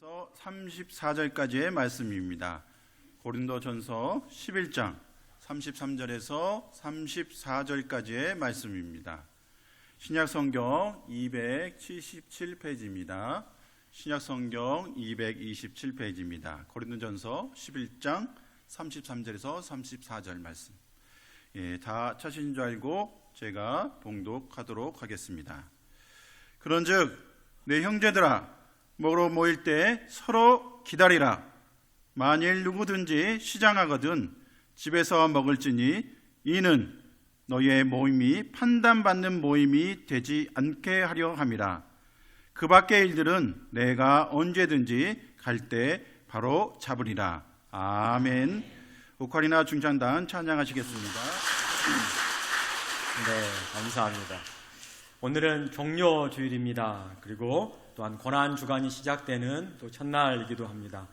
34절까지의 말씀입니다. 고린도전서 11장 33절에서 34절까지의 말씀입니다. 신약성경 277페이지입니다. 신약성경 227페이지입니다. 고린도전서 11장 33절에서 34절 말씀. 다 찾으신 줄 알고 제가 봉독하도록 하겠습니다. 그런즉 내 형제들아, 먹으러 모일 때 서로 기다리라. 만일 누구든지 시장하거든 집에서 먹을지니 이는 너희의 모임이 판단받는 모임이 되지 않게 하려 함이라. 그 밖의 일들은 내가 언제든지 갈 때 바로 잡으리라. 아멘. 오카리나 중창단 찬양하시겠습니다. 네, 감사합니다. 오늘은 종료 주일입니다. 그리고 또한 고난 주간이 시작되는 또 첫날이기도 합니다.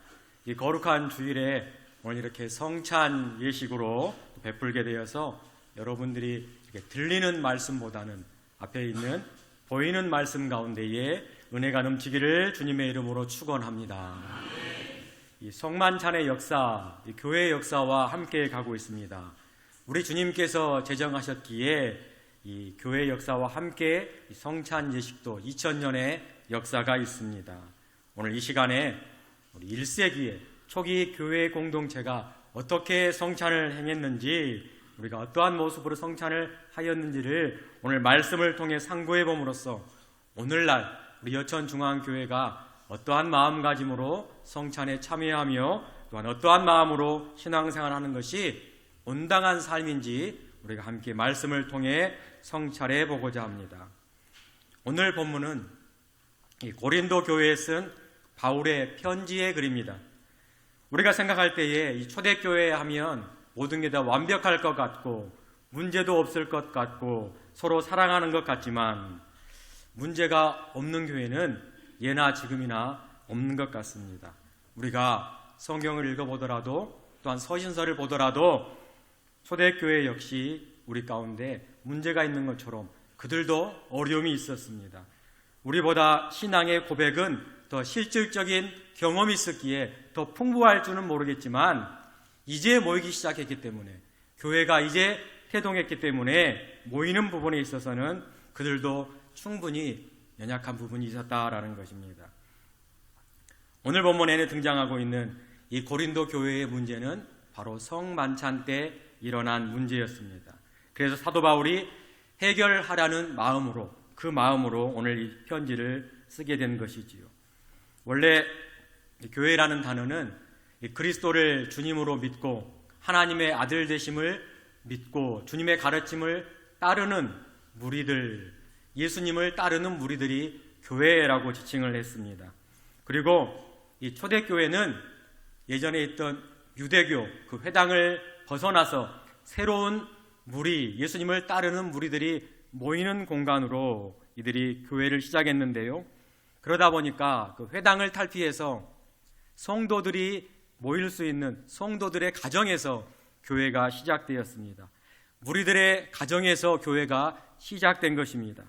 이 거룩한 주일에 오늘 이렇게 성찬 예식으로 베풀게 되어서 여러분들이 이렇게 들리는 말씀보다는 앞에 있는 보이는 말씀 가운데에 은혜가 넘치기를 주님의 이름으로 축원합니다. 이 성만찬의 역사, 이 교회의 역사와 함께 가고 있습니다. 우리 주님께서 제정하셨기에 이 교회 역사와 함께 이 성찬 예식도 2000년의 역사가 있습니다. 오늘 이 시간에 우리 1세기의 초기 교회 공동체가 어떻게 성찬을 행했는지, 우리가 어떠한 모습으로 성찬을 하였는지를 오늘 말씀을 통해 상고해 봄으로써 오늘날 우리 여천중앙교회가 어떠한 마음가짐으로 성찬에 참여하며 또한 어떠한 마음으로 신앙생활하는 것이 온당한 삶인지 우리가 함께 말씀을 통해 성찰해 보고자 합니다. 오늘 본문은 이 고린도 교회에 쓴 바울의 편지의 글입니다. 우리가 생각할 때에 이 초대교회 하면 모든 게 다 완벽할 것 같고 문제도 없을 것 같고 서로 사랑하는 것 같지만 문제가 없는 교회는 예나 지금이나 없는 것 같습니다. 우리가 성경을 읽어보더라도 또한 서신서를 보더라도 초대교회 역시 우리 가운데 문제가 있는 것처럼 그들도 어려움이 있었습니다. 우리보다 신앙의 고백은 더 실질적인 경험이 있었기에 더 풍부할 줄은 모르겠지만 이제 모이기 시작했기 때문에, 교회가 이제 태동했기 때문에 모이는 부분에 있어서는 그들도 충분히 연약한 부분이 있었다라는 것입니다. 오늘 본문에는 등장하고 있는 이 고린도 교회의 문제는 바로 성만찬 때 일어난 문제였습니다. 그래서 사도 바울이 해결하라는 마음으로, 그 마음으로 오늘 이 편지를 쓰게 된 것이지요. 원래 교회라는 단어는 그리스도를 주님으로 믿고 하나님의 아들 되심을 믿고 주님의 가르침을 따르는 무리들, 예수님을 따르는 무리들이 교회라고 지칭을 했습니다. 그리고 이 초대교회는 예전에 있던 유대교 그 회당을 벗어나서 새로운 무리, 예수님을 따르는 무리들이 모이는 공간으로 이들이 교회를 시작했는데요. 그러다 보니까 그 회당을 탈피해서 성도들이 모일 수 있는 성도들의 가정에서 교회가 시작되었습니다. 무리들의 가정에서 교회가 시작된 것입니다.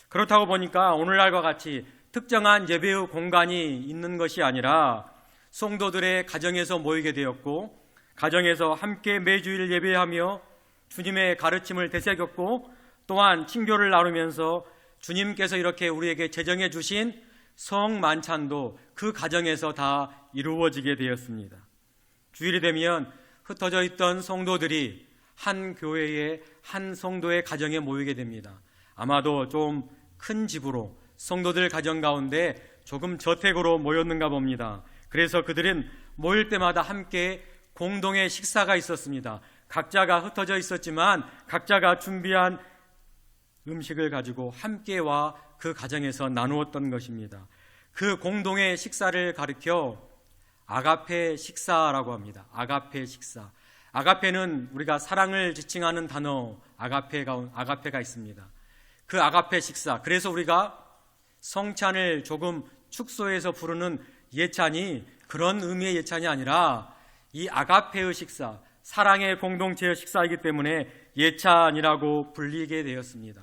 그렇다고 보니까 오늘날과 같이 특정한 예배의 공간이 있는 것이 아니라 성도들의 가정에서 모이게 되었고, 가정에서 함께 매주일 예배하며 주님의 가르침을 되새겼고, 또한 친교를 나누면서 주님께서 이렇게 우리에게 제정해 주신 성만찬도 그 가정에서 다 이루어지게 되었습니다. 주일이 되면 흩어져 있던 성도들이 한 교회의 한 성도의 가정에 모이게 됩니다. 아마도 좀 큰 집으로 성도들 가정 가운데 조금 저택으로 모였는가 봅니다. 그래서 그들은 모일 때마다 함께 공동의 식사가 있었습니다. 각자가 흩어져 있었지만 각자가 준비한 음식을 가지고 함께와 그 가정에서 나누었던 것입니다. 그 공동의 식사를 가리켜 아가페 식사라고 합니다. 아가페 식사. 아가페는 우리가 사랑을 지칭하는 단어 아가페가 있습니다. 그 아가페 식사. 그래서 우리가 성찬을 조금 축소해서 부르는 예찬이 그런 의미의 예찬이 아니라 이 아가페의 식사, 사랑의 공동체의 식사이기 때문에 예찬이라고 불리게 되었습니다.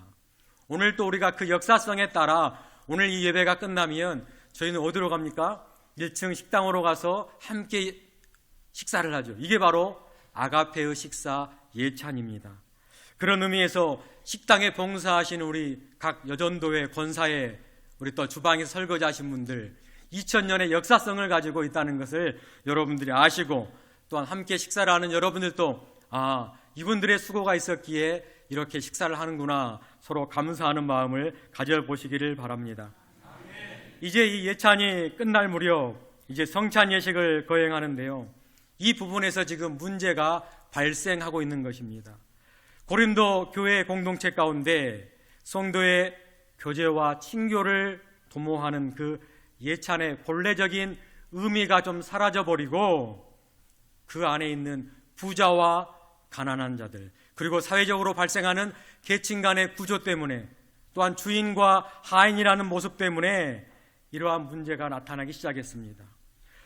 오늘 또 우리가 그 역사성에 따라 오늘 이 예배가 끝나면 저희는 어디로 갑니까? 1층 식당으로 가서 함께 식사를 하죠. 이게 바로 아가페의 식사 예찬입니다. 그런 의미에서 식당에 봉사하시는 우리 각 여전도회 권사회, 우리 또 주방에서 설거지하신 분들, 2000년의 역사성을 가지고 있다는 것을 여러분들이 아시고, 또한 함께 식사를 하는 여러분들도 이분들의 수고가 있었기에 이렇게 식사를 하는구나, 서로 감사하는 마음을 가져보시기를 바랍니다. 이제 이 예찬이 끝날 무렵 이제 성찬 예식을 거행하는데요, 이 부분에서 지금 문제가 발생하고 있는 것입니다. 고린도 교회 공동체 가운데 성도의 교제와 친교를 도모하는 그 예찬의 본래적인 의미가 좀 사라져버리고, 그 안에 있는 부자와 가난한 자들, 그리고 사회적으로 발생하는 계층 간의 구조 때문에, 또한 주인과 하인이라는 모습 때문에 이러한 문제가 나타나기 시작했습니다.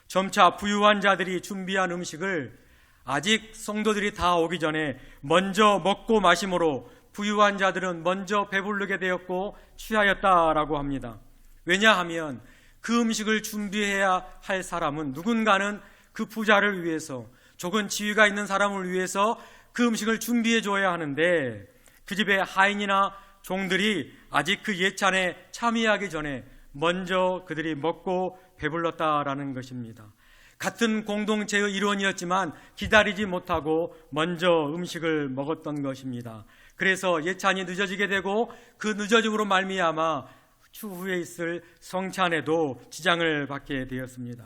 점차 부유한 자들이 준비한 음식을 아직 성도들이 다 오기 전에 먼저 먹고 마심으로 부유한 자들은 먼저 배부르게 되었고 취하였다라고 합니다. 왜냐하면 그 음식을 준비해야 할 사람은 누군가는 그 부자를 위해서, 조금 지위가 있는 사람을 위해서 그 음식을 준비해 줘야 하는데, 그 집의 하인이나 종들이 아직 그 예찬에 참여하기 전에 먼저 그들이 먹고 배불렀다라는 것입니다. 같은 공동체의 일원이었지만 기다리지 못하고 먼저 음식을 먹었던 것입니다. 그래서 예찬이 늦어지게 되고, 그 늦어짐으로 말미암아 추후에 있을 성찬에도 지장을 받게 되었습니다.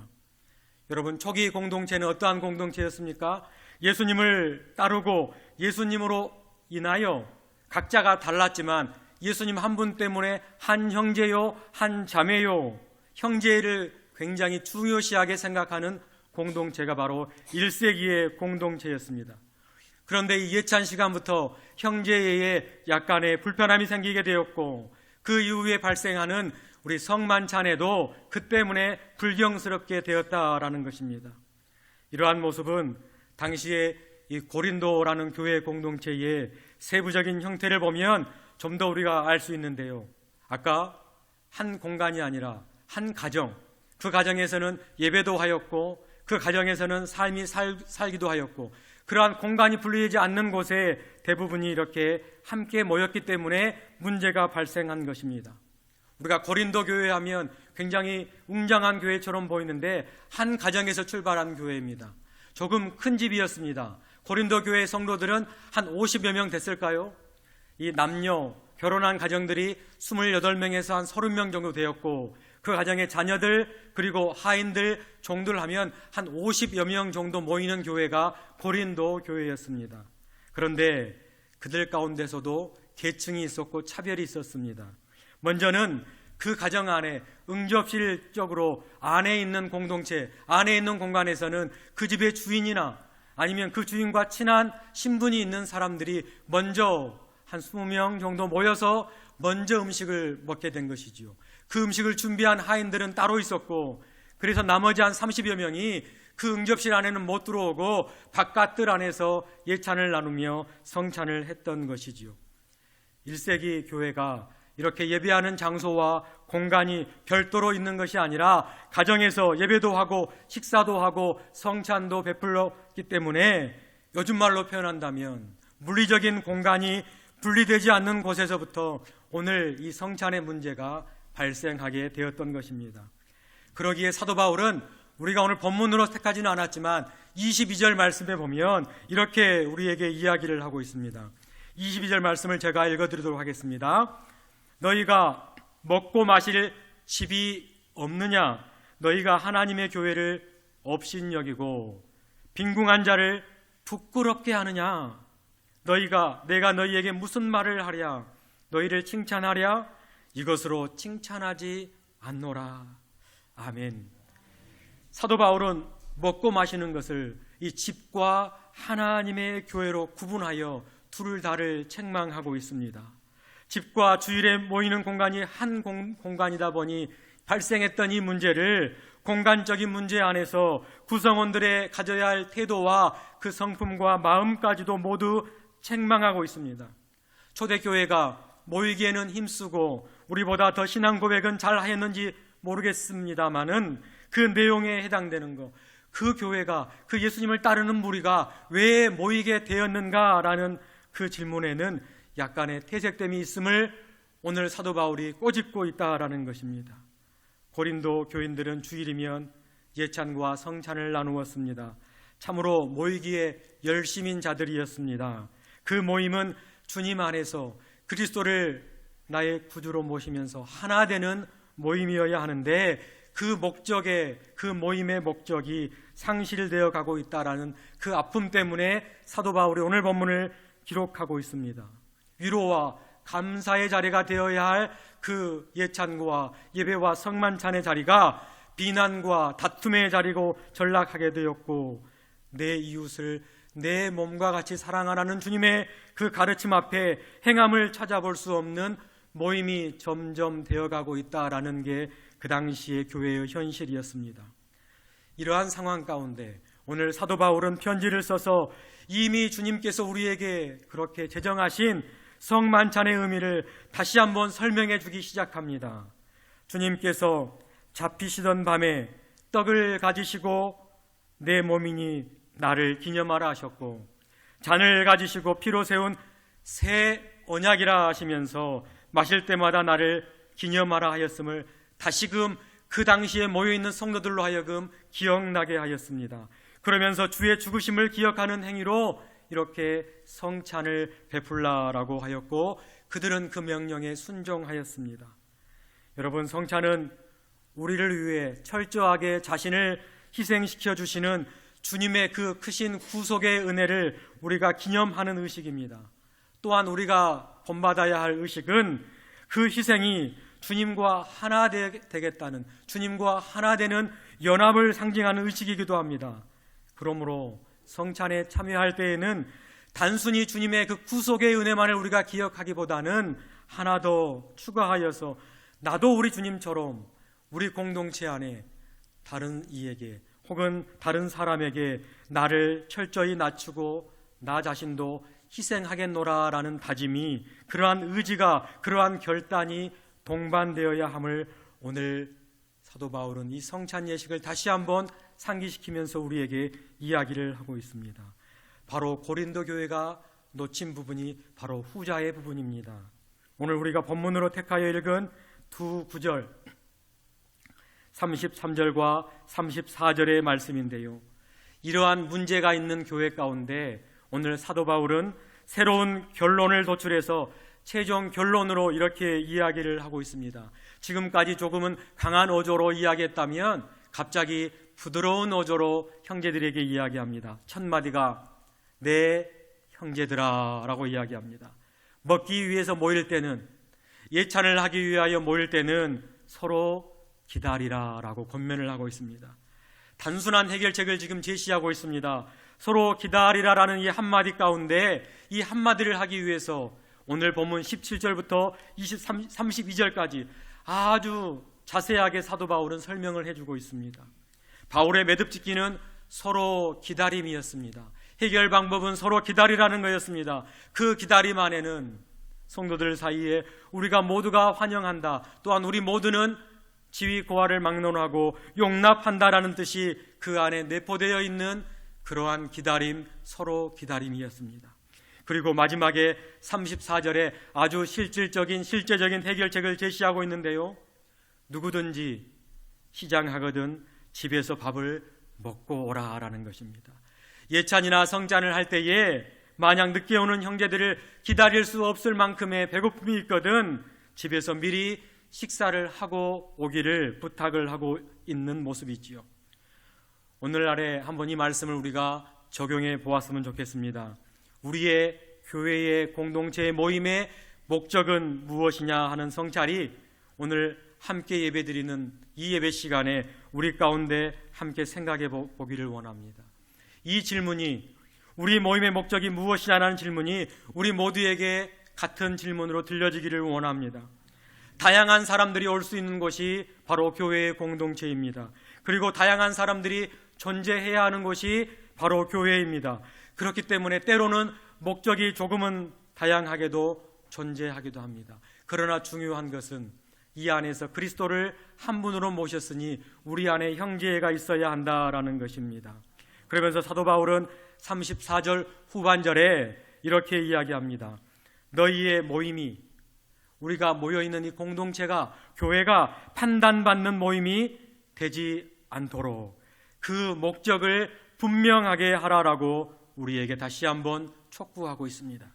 여러분, 초기 공동체는 어떠한 공동체였습니까? 예수님을 따르고 예수님으로 인하여 각자가 달랐지만 예수님 한 분 때문에 한 형제요, 한 자매요, 형제를 굉장히 중요시하게 생각하는 공동체가 바로 1세기의 공동체였습니다. 그런데 이 예찬 시간부터 형제에 약간의 불편함이 생기게 되었고, 그 이후에 발생하는 우리 성만찬에도 그 때문에 불경스럽게 되었다라는 것입니다. 이러한 모습은 당시에 이 고린도라는 교회 공동체의 세부적인 형태를 보면 좀 더 우리가 알 수 있는데요, 아까 한 공간이 아니라 한 가정, 그 가정에서는 예배도 하였고, 그 가정에서는 삶이 살기도 하였고, 그러한 공간이 분리되지 않는 곳에 대부분이 이렇게 함께 모였기 때문에 문제가 발생한 것입니다. 우리가 고린도 교회 하면 굉장히 웅장한 교회처럼 보이는데 한 가정에서 출발한 교회입니다. 조금 큰 집이었습니다. 고린도 교회 성도들은 한 50여 명 됐을까요? 이 남녀 결혼한 가정들이 28명에서 한 30명 정도 되었고, 그 가정의 자녀들 그리고 하인들 종들 하면 한 50여 명 정도 모이는 교회가 고린도 교회였습니다. 그런데 그들 가운데서도 계층이 있었고 차별이 있었습니다. 먼저는 그 가정 안에 응접실적으로 안에 있는 공동체, 안에 있는 공간에서는 그 집의 주인이나 아니면 그 주인과 친한 신분이 있는 사람들이 먼저 한 20명 정도 모여서 먼저 음식을 먹게 된 것이지요. 그 음식을 준비한 하인들은 따로 있었고, 그래서 나머지 한 30여 명이 그 응접실 안에는 못 들어오고 바깥들 안에서 예찬을 나누며 성찬을 했던 것이지요. 1세기 교회가 이렇게 예배하는 장소와 공간이 별도로 있는 것이 아니라 가정에서 예배도 하고 식사도 하고 성찬도 베풀었기 때문에, 요즘 말로 표현한다면 물리적인 공간이 분리되지 않는 곳에서부터 오늘 이 성찬의 문제가 발생하게 되었던 것입니다. 그러기에 사도 바울은 우리가 오늘 본문으로 택하지는 않았지만 22절 말씀에 보면 이렇게 우리에게 이야기를 하고 있습니다. 22절 말씀을 제가 읽어드리도록 하겠습니다. 너희가 먹고 마실 집이 없느냐? 너희가 하나님의 교회를 업신여기고 빈궁한 자를 부끄럽게 하느냐? 내가 너희에게 무슨 말을 하랴? 너희를 칭찬하랴? 이것으로 칭찬하지 않노라. 아멘. 사도 바울은 먹고 마시는 것을 이 집과 하나님의 교회로 구분하여 둘 다를 책망하고 있습니다. 집과 주일에 모이는 공간이 한 공간이다 보니 발생했던 이 문제를 공간적인 문제 안에서 구성원들의 가져야 할 태도와 그 성품과 마음까지도 모두 책망하고 있습니다. 초대교회가 모이기에는 힘쓰고 우리보다 더 신앙 고백은 잘 하였는지 모르겠습니다만은 그 내용에 해당되는 거, 그 교회가, 그 예수님을 따르는 무리가 왜 모이게 되었는가라는 그 질문에는 약간의 퇴색됨이 있음을 오늘 사도 바울이 꼬집고 있다라는 것입니다. 고린도 교인들은 주일이면 예찬과 성찬을 나누었습니다. 참으로 모이기에 열심인 자들이었습니다. 그 모임은 주님 안에서 그리스도를 나의 구주로 모시면서 하나 되는 모임이어야 하는데 그 모임의 목적이 상실되어 가고 있다라는 그 아픔 때문에 사도 바울이 오늘 본문을 기록하고 있습니다. 위로와 감사의 자리가 되어야 할 그 예찬과 예배와 성만찬의 자리가 비난과 다툼의 자리고 전락하게 되었고, 내 이웃을 내 몸과 같이 사랑하라는 주님의 그 가르침 앞에 행함을 찾아볼 수 없는 모임이 점점 되어가고 있다라는 게 그 당시의 교회의 현실이었습니다. 이러한 상황 가운데 오늘 사도 바울은 편지를 써서 이미 주님께서 우리에게 그렇게 제정하신 성만찬의 의미를 다시 한번 설명해 주기 시작합니다. 주님께서 잡히시던 밤에 떡을 가지시고 내 몸이니 나를 기념하라 하셨고, 잔을 가지시고 피로 세운 새 언약이라 하시면서 마실 때마다 나를 기념하라 하였음을 다시금 그 당시에 모여있는 성도들로 하여금 기억나게 하였습니다. 그러면서 주의 죽으심을 기억하는 행위로 이렇게 성찬을 베풀라라고 하였고, 그들은 그 명령에 순종하였습니다. 여러분, 성찬은 우리를 위해 철저하게 자신을 희생시켜 주시는 주님의 그 크신 구속의 은혜를 우리가 기념하는 의식입니다. 또한 우리가 본받아야 할 의식은 그 희생이 주님과 하나 되겠다는, 주님과 하나 되는 연합을 상징하는 의식이기도 합니다. 그러므로 성찬에 참여할 때에는 단순히 주님의 그 구속의 은혜만을 우리가 기억하기보다는 하나 더 추가하여서 나도 우리 주님처럼 우리 공동체 안에 다른 이에게 혹은 다른 사람에게 나를 철저히 낮추고 나 자신도 희생하겠노라라는 다짐이, 그러한 의지가, 그러한 결단이 동반되어야 함을 오늘 사도 바울은 이 성찬 예식을 다시 한번 상기시키면서 우리에게 이야기를 하고 있습니다. 바로 고린도 교회가 놓친 부분이 바로 후자의 부분입니다. 오늘 우리가 본문으로 택하여 읽은 두 구절 33절과 34절의 말씀인데요, 이러한 문제가 있는 교회 가운데 오늘 사도 바울은 새로운 결론을 도출해서 최종 결론으로 이렇게 이야기를 하고 있습니다. 지금까지 조금은 강한 어조로 이야기했다면 갑자기 부드러운 어조로 형제들에게 이야기합니다. 첫 마디가 내 형제들아 라고 이야기합니다. 먹기 위해서 모일 때는, 예찬을 하기 위하여 모일 때는 서로 기다리라 라고 권면을 하고 있습니다. 단순한 해결책을 지금 제시하고 있습니다. 서로 기다리라라는 이 한마디 가운데 이 한마디를 하기 위해서 오늘 본문 17절부터 32절까지 아주 자세하게 사도 바울은 설명을 해주고 있습니다. 바울의 매듭짓기는 서로 기다림이었습니다. 해결 방법은 서로 기다리라는 거였습니다. 그 기다림 안에는 성도들 사이에 우리가 모두가 환영한다, 또한 우리 모두는 지위 고하를 막론하고 용납한다라는 뜻이 그 안에 내포되어 있는 그러한 기다림, 서로 기다림이었습니다. 그리고 마지막에 34절에 아주 실제적인 해결책을 제시하고 있는데요, 누구든지 시장하거든 집에서 밥을 먹고 오라라는 것입니다. 예찬이나 성찬을 할 때에 만약 늦게 오는 형제들을 기다릴 수 없을 만큼의 배고픔이 있거든 집에서 미리 식사를 하고 오기를 부탁을 하고 있는 모습이지요. 오늘날에 한번 이 말씀을 우리가 적용해 보았으면 좋겠습니다. 우리의 교회의 공동체의 모임의 목적은 무엇이냐 하는 성찰이 오늘 함께 예배드리는 이 예배 시간에 우리 가운데 함께 생각해 보기를 원합니다. 이 질문이, 우리 모임의 목적이 무엇이냐는 질문이 우리 모두에게 같은 질문으로 들려지기를 원합니다. 다양한 사람들이 올 수 있는 곳이 바로 교회의 공동체입니다. 그리고 다양한 사람들이 존재해야 하는 곳이 바로 교회입니다. 그렇기 때문에 때로는 목적이 조금은 다양하게도 존재하기도 합니다. 그러나 중요한 것은 이 안에서 그리스도를 한 분으로 모셨으니 우리 안에 형제가 있어야 한다라는 것입니다. 그러면서 사도 바울은 34절 후반절에 이렇게 이야기합니다. 너희의 모임이, 우리가 모여있는 이 공동체가, 교회가 판단받는 모임이 되지 않도록 그 목적을 분명하게 하라라고 우리에게 다시 한번 촉구하고 있습니다.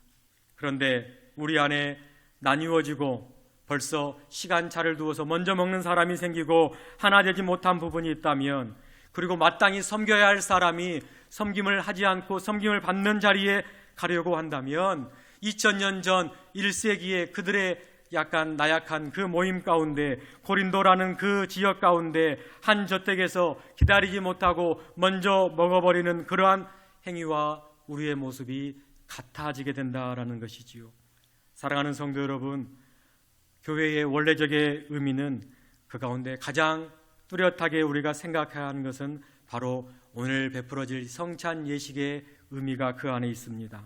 그런데 우리 안에 나뉘어지고 벌써 시간차를 두어서 먼저 먹는 사람이 생기고 하나 되지 못한 부분이 있다면, 그리고 마땅히 섬겨야 할 사람이 섬김을 하지 않고 섬김을 받는 자리에 가려고 한다면 2000년 전 1세기에 그들의 약간 나약한 그 모임 가운데, 고린도라는 그 지역 가운데 한 저택에서 기다리지 못하고 먼저 먹어버리는 그러한 행위와 우리의 모습이 같아지게 된다라는 것이지요. 사랑하는 성도 여러분, 교회의 원래적의 의미는 그 가운데 가장 뚜렷하게 우리가 생각해야 하는 것은 바로 오늘 베풀어질 성찬 예식의 의미가 그 안에 있습니다.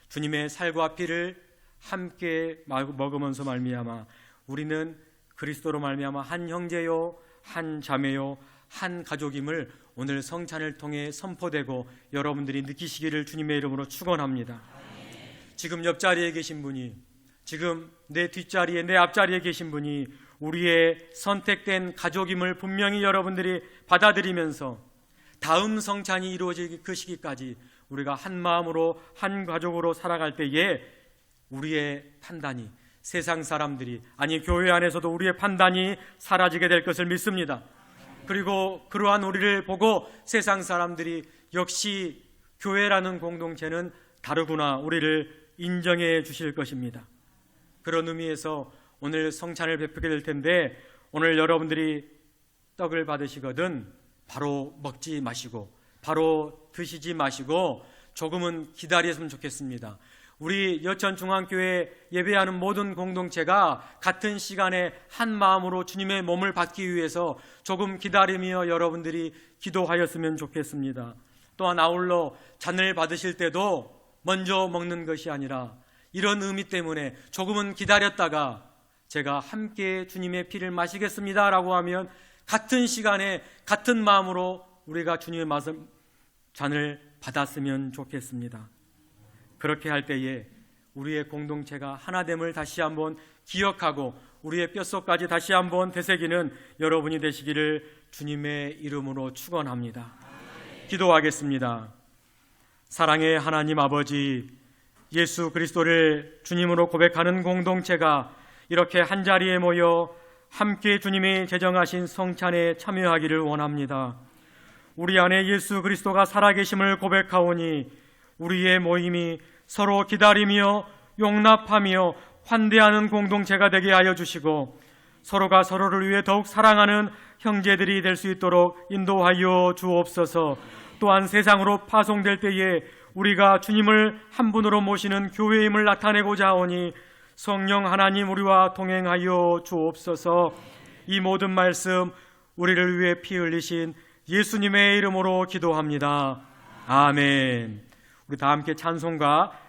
주님의 살과 피를 함께 먹으면서 말미암아 우리는 그리스도로 말미암아 한 형제요, 한 자매요, 한 가족임을 오늘 성찬을 통해 선포되고 여러분들이 느끼시기를 주님의 이름으로 축원합니다. 지금 옆자리에 계신 분이, 지금 내 뒷자리에, 내 앞자리에 계신 분이 우리의 선택된 가족임을 분명히 여러분들이 받아들이면서 다음 성찬이 이루어질 그 시기까지 우리가 한 마음으로 한 가족으로 살아갈 때에 우리의 판단이, 세상 사람들이, 아니 교회 안에서도 우리의 판단이 사라지게 될 것을 믿습니다. 그리고 그러한 우리를 보고 세상 사람들이 역시 교회라는 공동체는 다르구나, 우리를 인정해 주실 것입니다. 그런 의미에서 오늘 성찬을 베푸게 될 텐데, 오늘 여러분들이 떡을 받으시거든 바로 먹지 마시고 바로 드시지 마시고 조금은 기다렸으면 좋겠습니다. 우리 여천중앙교회 예배하는 모든 공동체가 같은 시간에 한 마음으로 주님의 몸을 받기 위해서 조금 기다리며 여러분들이 기도하였으면 좋겠습니다. 또한 아울러 잔을 받으실 때도 먼저 먹는 것이 아니라 이런 의미 때문에 조금은 기다렸다가 제가 함께 주님의 피를 마시겠습니다 라고 하면 같은 시간에 같은 마음으로 우리가 주님의 잔을 받았으면 좋겠습니다. 그렇게 할 때에 우리의 공동체가 하나됨을 다시 한번 기억하고 우리의 뼛속까지 다시 한번 되새기는 여러분이 되시기를 주님의 이름으로 축원합니다. 기도하겠습니다. 사랑의 하나님 아버지, 예수 그리스도를 주님으로 고백하는 공동체가 이렇게 한자리에 모여 함께 주님이 제정하신 성찬에 참여하기를 원합니다. 우리 안에 예수 그리스도가 살아계심을 고백하오니 우리의 모임이 서로 기다리며 용납하며 환대하는 공동체가 되게 하여 주시고 서로가 서로를 위해 더욱 사랑하는 형제들이 될 수 있도록 인도하여 주옵소서. 또한 세상으로 파송될 때에 우리가 주님을 한 분으로 모시는 교회임을 나타내고자 하오니 성령 하나님 우리와 동행하여 주옵소서. 이 모든 말씀 우리를 위해 피 흘리신 예수님의 이름으로 기도합니다. 아멘. 우리 다 함께 찬송가